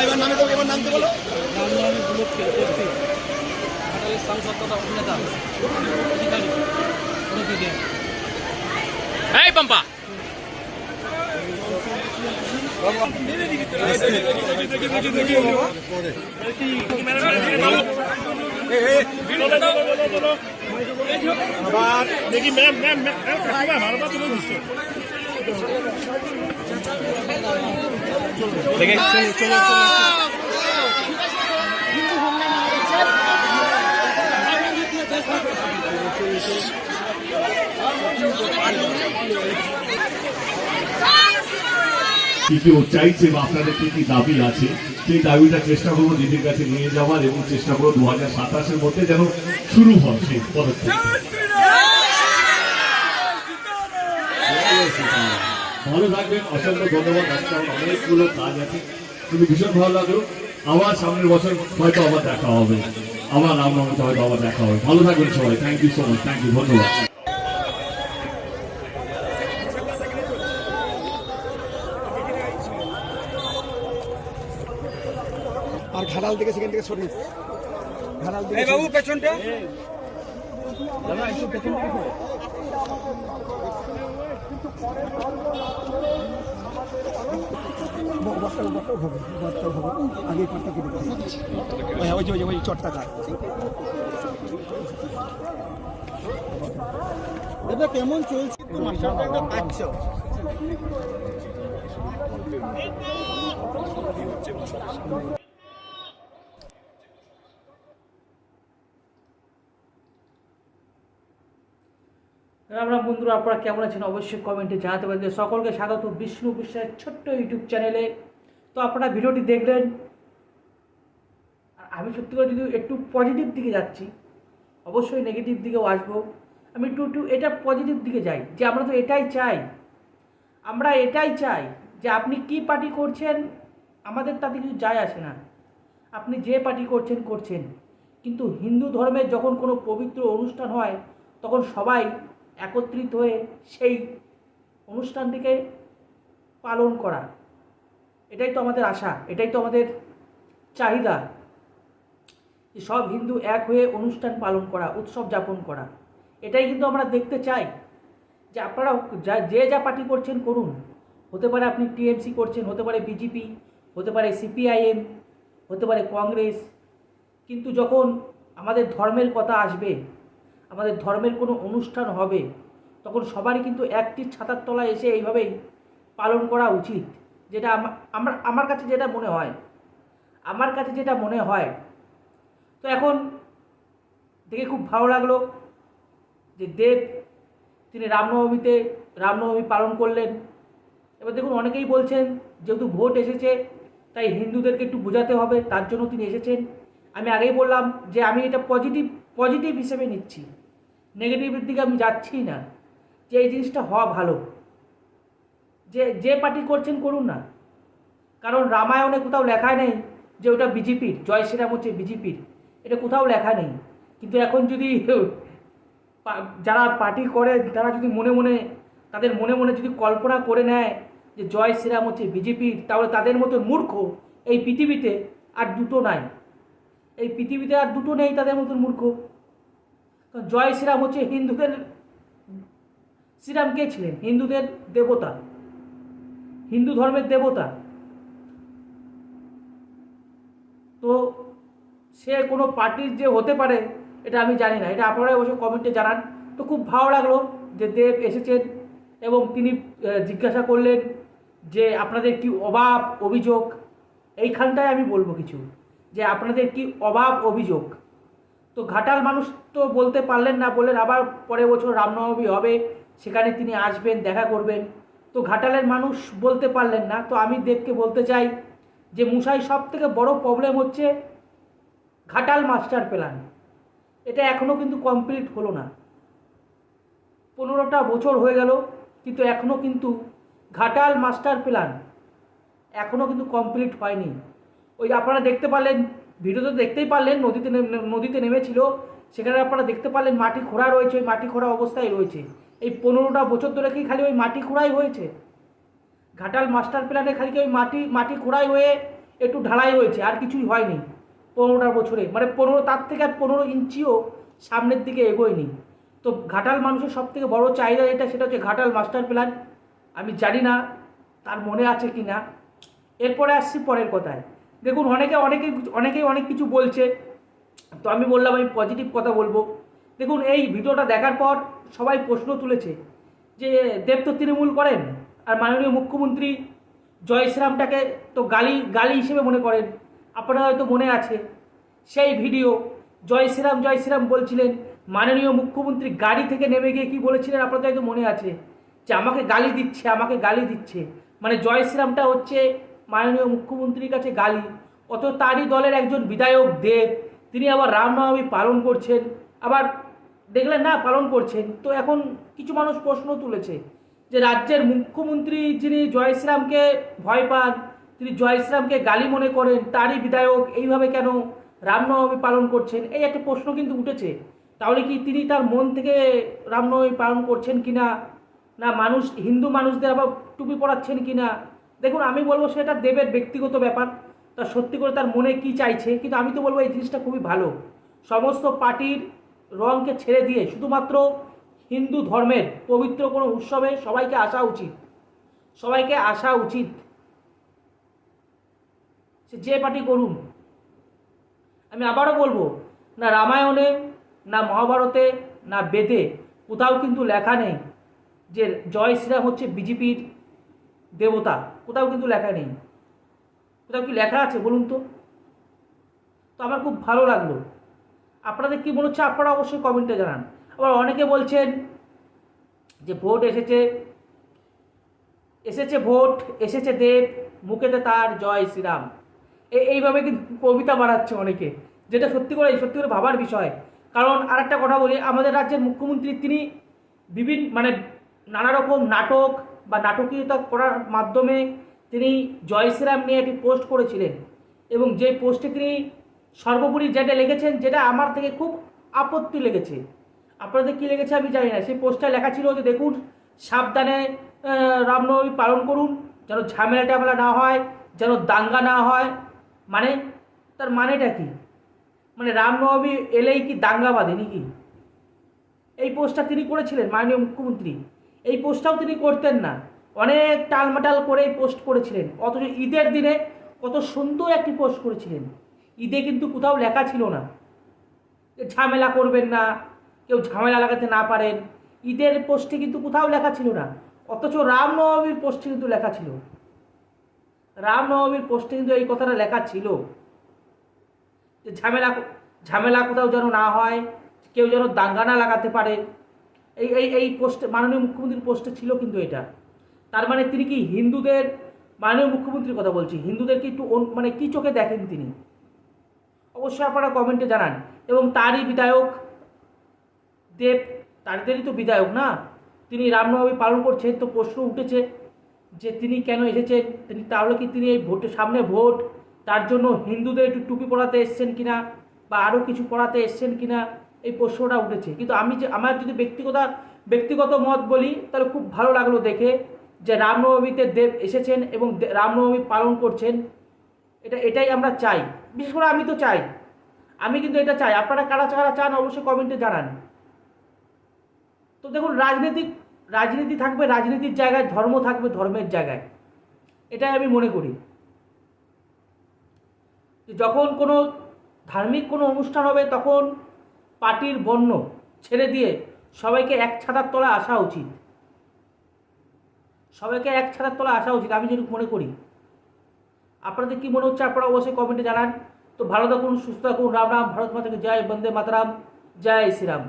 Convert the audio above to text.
এবার নামে তো এবার নামতে বলো। রামনবমী উপলক্ষে উপস্থিত ঘাটালের সাংসদ তথা অভিনেতা অধিকারী এই পাম্পা দেখি ম্যাম ম্যাম ভারত চলে দিচ্ছে কি কেউ চাইছে বা আপনাদের কি কি দাবি আছে সেই দাবিটা চেষ্টা করবো দিদির কাছে নিয়ে যাওয়ার এবং চেষ্টা করবো 2027-এর মধ্যে যেন শুরু হয় সেই পদক্ষেপ। ভালো থাকবেন, অসংখ্য ধন্যবাদ। আজকে আমার অনেকগুলো কাজ আছে, কিন্তু ভীষণ ভালো লাগলো। আবার সামনের বছর হয়তো আবার দেখা হবে, আমার রামনবমীতে হয়তো আবার দেখা হবে। ভালো থাকবেন সবাই, thank you so much, thank you, ধন্যবাদ। আর ঘাটাল থেকে সেখান থেকে সরিয়ে ঘাটাল থেকে বাবু পেছনটা একটু পেছন থেকে আগে পাটটা কেটে ওই চটটা কাট এটা কেমন চলছে মাস্টারটা পাচ্ছ আমরা বন্ধুরা আপনারা কেমন আছেন অবশ্যই কমেন্টে জানাতে পারেন। সকলকে স্বাগত বিষ্ণু বিশ্বাসের ছোট্ট ইউটিউব চ্যানেলে। তো আপনারা ভিডিওটি দেখলেন, আর আমি সত্যি করে যদি একটু পজিটিভ দিকে যাচ্ছি, অবশ্যই নেগেটিভ দিকেও আসবো। আমি একটু এটা পজিটিভ দিকে যাই, যে আমরা তো এটাই চাই, আমরা এটাই চাই যে আপনি কি পার্টি করছেন আমাদের তাতে কিছু যায় আসে না, আপনি যে পার্টি করছেন করছেন, কিন্তু হিন্দু ধর্মের যখন কোনো পবিত্র অনুষ্ঠান হয় তখন সবাই একত্রিত হয়ে সেই অনুষ্ঠানটিকে পালন করা, এটাই তো আমাদের আশা, এটাই তো আমাদের চাহিদা, যে সব হিন্দু এক হয়ে অনুষ্ঠান পালন করা, উৎসব যাপন করা। এটাই কিন্তু আমরা দেখতে চাই। যে আপনারা যে যা পার্টি করছেন করুন, হতে পারে আপনি টিএমসি করছেন, হতে পারে বিজেপি, হতে পারে সিপিআইএম, হতে পারে কংগ্রেস, কিন্তু যখন আমাদের ধর্মের কথা আসবে, আমাদের ধর্মের কোনো অনুষ্ঠান হবে, তখন সবারই কিন্তু একটি ছাতার তলায় এসে এইভাবেই পালন করা উচিত। যেটা আমার কাছে যেটা মনে হয়, আমার কাছে যেটা মনে হয়। তো এখন দেখে খুব ভালো লাগলো যে দেব তিনি রামনবমী পালন করলেন। এবার দেখুন, অনেকেই বলছেন যেহেতু ভোট এসেছে তাই হিন্দুদেরকে একটু বোঝাতে হবে, তার জন্য তিনি এসেছেন। আমি আগেই বললাম যে আমি এটা পজিটিভ হিসেবে নিচ্ছি, নেগেটিভের দিকে আমি যাচ্ছি না, যে এই জিনিসটা হওয়া ভালো। যে পার্টি করছেন করুন না, কারণ রামায়ণে কোথাও লেখা নেই যে ওটা বিজেপির, জয় শ্রীরাম হচ্ছে বিজেপির, এটা কোথাও লেখা নেই। কিন্তু এখন যদি যারা পার্টি করে তারা যদি তাদের মনে মনে যদি কল্পনা করে নেয় যে জয় শ্রীরাম হচ্ছে বিজেপির, তাহলে তাদের মতো মূর্খ এই পৃথিবীতে আর দুটো নাই, এই পৃথিবীতে আর দুটো নেই তাদের মতন মূর্খ। জয় শ্রীরাম হচ্ছে হিন্দুদের, শ্রীরাম কে ছিলেন? হিন্দুদের দেবতা, হিন্দু ধর্মের দেবতা। তো সে কোনো পার্টির যে হতে পারে এটা আমি জানি না, এটা আপনারা অবশ্য কমেন্টে জানান। তো খুব ভালো লাগলো যে দেব এসেছেন এবং তিনি জিজ্ঞাসা করলেন যে আপনাদের কি অভাব অভিযোগ। এইখানটায় আমি বলবো কিছু, যে আপনাদের কি অভাব অভিযোগ। তো ঘাটাল মানুষ তো বলতে পারলেন না, বললেন আবার পরের বছর রামনবমী হবে, সেখানে তিনি আসবেন, দেখা করবেন। তো ঘাটালের মানুষ বলতে পারলেন না। তো আমি দেবকে বলতে চাই যে মুসাই সব থেকে বড় প্রবলেম হচ্ছে ঘাটাল মাস্টার প্ল্যান। এটা এখনও কিন্তু কমপ্লিট হলো না, 15টা বছর হয়ে গেল, কিন্তু এখনও কিন্তু ঘাটাল মাস্টার প্ল্যান এখনও কিন্তু কমপ্লিট হয়নি। ওই আপনারা দেখতে পারলেন, ভিডিওতে দেখতেই পারলেন, নদীতে নেমেছিল, সেখানে আপনারা দেখতে পারলেন মাটি খোঁড়া রয়েছে, ওই মাটি খোঁড়া অবস্থায় রয়েছে। এই 15টা বছর ধরে কি খালি ওই মাটি খোঁড়াই হয়েছে? ঘাটাল মাস্টার প্ল্যানে খালি কি ওই মাটি খোঁড়াই হয়ে একটু ঢালাই হয়েছে, আর কিছুই হয়নি 15টা বছরে, মানে 15 তার থেকে আর 15 ইঞ্চিও সামনের দিকে এগোয়নি। তো ঘাটাল মানুষের সব থেকে বড় চাহিদা এটা, সেটা হচ্ছে ঘাটাল মাস্টার প্ল্যান। আমি জানি না তার মনে আছে কি না। এরপরে আসছি পরের কথায়। দেখুন, অনেকেই অনেক কিছু বলছে, তো আমি বললাম আমি পজিটিভ কথা বলবো। দেখুন, এই ভিডিওটা দেখার পর সবাই প্রশ্ন তুলেছে যে দেব তো তৃণমূল করেন, আর মাননীয় মুখ্যমন্ত্রী জয় শ্রীরামটাকে তো গালি হিসেবে মনে করেন। আপনারা হয়তো মনে আছে সেই ভিডিও, জয় শ্রীরাম বলছিলেন, মাননীয় মুখ্যমন্ত্রী গাড়ি থেকে নেমে গিয়ে কী বলেছিলেন আপনাদের হয়তো মনে আছে, যে আমাকে গালি দিচ্ছে। মানে জয় শ্রীরামটা হচ্ছে মাননীয় মুখ্যমন্ত্রীর কাছে গালি। অত তারই দলের একজন বিধায়ক দেব, তিনি আবার রামনবমী পালন করছেন, আবার দেখলেন না পালন করছেন। তো এখন কিছু মানুষ প্রশ্ন তুলেছে যে রাজ্যের মুখ্যমন্ত্রী যিনি জয় শ্রীরামকে ভয় পান, তিনি জয় শ্রীরামকে গালি মনে করেন, তারই বিধায়ক এইভাবে কেন রামনবমী পালন করছেন, এই একটা প্রশ্ন কিন্তু উঠেছে। তাহলে কি তিনি তার মন থেকে রামনবমী পালন করছেন কিনা, না হিন্দু মানুষদের আবার টুপি পরাচ্ছেন কিনা? দেখুন, আমি বলবো সেটা দেবের ব্যক্তিগত ব্যাপার, তার সত্যি করে তার মনে কি চাইছে। কিন্তু আমি তো বলবো এই জিনিসটা খুবই ভালো, সমস্ত পার্টির রঙকে ছেড়ে দিয়ে শুধুমাত্র হিন্দু ধর্মের পবিত্র কোনো উৎসবে সবাইকে আসা উচিত, সে যে পার্টি করুন। আমি আবারও বলবো, না রামায়ণে, না মহাভারতে, না বেদে কোথাও কিন্তু লেখা নেই যে জয় শ্রীরাম হচ্ছে বিজেপির দেবতা, কোথাও কিন্তু লেখা নেই। কোথাও কি লেখা আছে বলুন তো? তো আমার খুব ভালো লাগলো। আপনাদের কি মনে হচ্ছে আপনারা অবশ্যই কমেন্টে জানান। আবার অনেকে বলছেন যে ভোট এসেছে দেব, মুখেতে তার জয় শ্রীরাম, এইভাবে কিন্তু কবিতা বানাচ্ছে অনেকে, যেটা সত্যি করে ভাবার বিষয়। কারণ আরেকটা কথা বলি, আমাদের রাজ্যের মুখ্যমন্ত্রী তিনি নানা রকম নাটক বা নাটকীয়তা করার মাধ্যমে তিনি জয় শ্রীরাম নিয়ে একটি পোস্ট করেছিলেন, এবং যে পোস্টে তিনি সর্বোপরি যেটা লিখেছেন, যেটা আমার থেকে খুব আপত্তি লেগেছে, আপনাদের কী লেগেছে আমি জানি না। সেই পোস্টটায় লেখা ছিল যে দেখুন, সাবধানে রামনবমী পালন করুন, যেন ঝামেলা না হয়, যেন দাঙ্গা না হয়। মানে তার মানেটা কি? মানে রামনবমী এলেই কি দাঙ্গা বাঁধে নাকি? এই পোস্টটা তিনি করেছিলেন মাননীয় মুখ্যমন্ত্রী। এই পোস্টটাও তিনি করতেন না, অনেক টালমাটাল করে পোস্ট করেছিলেন। অথচ ঈদের দিনে কত সুন্দর একটি পোস্ট করেছিলেন। ঈদে কিন্তু কোথাও লেখা ছিল না যে ঝামেলা করবেন না, কেউ ঝামেলা লাগাতে না পারেন, ঈদের পোস্টে কিন্তু কোথাও লেখা ছিল না। অথচ রামনবমীর পোস্টে কিন্তু লেখা ছিল, রামনবমীর পোস্টে কিন্তু এই কথাটা লেখা ছিল যে ঝামেলা কোথাও যেন না হয়, কেউ যেন দাঙ্গা না লাগাতে পারে। এই পোস্টে মাননীয় মুখ্যমন্ত্রীর পোস্টে ছিল কিন্তু এটা। তার মানে তিনি কি হিন্দুদের, মাননীয় মুখ্যমন্ত্রীর কথা বলছি, হিন্দুদেরকে একটু কী চোখে দেখেন তিনি? অবশ্যই আপনারা কমেন্টে জানান। এবং তারই বিধায়ক দেব, তাদেরই তো বিধায়ক না, তিনি রামনবমী পালন করছেন। তো প্রশ্ন উঠেছে যে তিনি কেন এসেছেন, তাহলে কি তিনি এই সামনে ভোট, তার জন্য হিন্দুদের একটু টুপি পরাতে এসছেন কিনা, বা আরও কিছু পরাতে এসছেন কিনা, এই প্রশ্নটা উঠেছে। কিন্তু আমার যদি ব্যক্তিগত মত বলি, তাহলে খুব ভালো লাগলো দেখে যে রামনবমীতে দেব এসেছেন এবং রামনবমী পালন করছেন। এটাই আমরা চাই, বিশেষ করে আমি তো চাই, আমি কিন্তু এটা চাই। আপনারা কারা চান অবশ্যই কমেন্টে জানান। তো দেখুন, রাজনীতি থাকবে রাজনীতির জায়গায়, ধর্ম থাকবে ধর্মের জায়গায়, এটাই আমি মনে করি। যখন কোনো ধার্মিক কোনো অনুষ্ঠান হবে, তখন পার্টির বর্ণ ছেড়ে দিয়ে সবাইকে এক ছাতার তলায় আসা উচিত, আমি যেটুকু মনে করি। আপনাদের কি মনে হচ্ছে আপনারা অবশ্যই কমেন্টে জানান। তো ভালো থাকুন, সুস্থ থাকুন। রাম রাম, ভারত মাতাকে জয়, বন্দে মাতরম, জয় শ্রীরাম।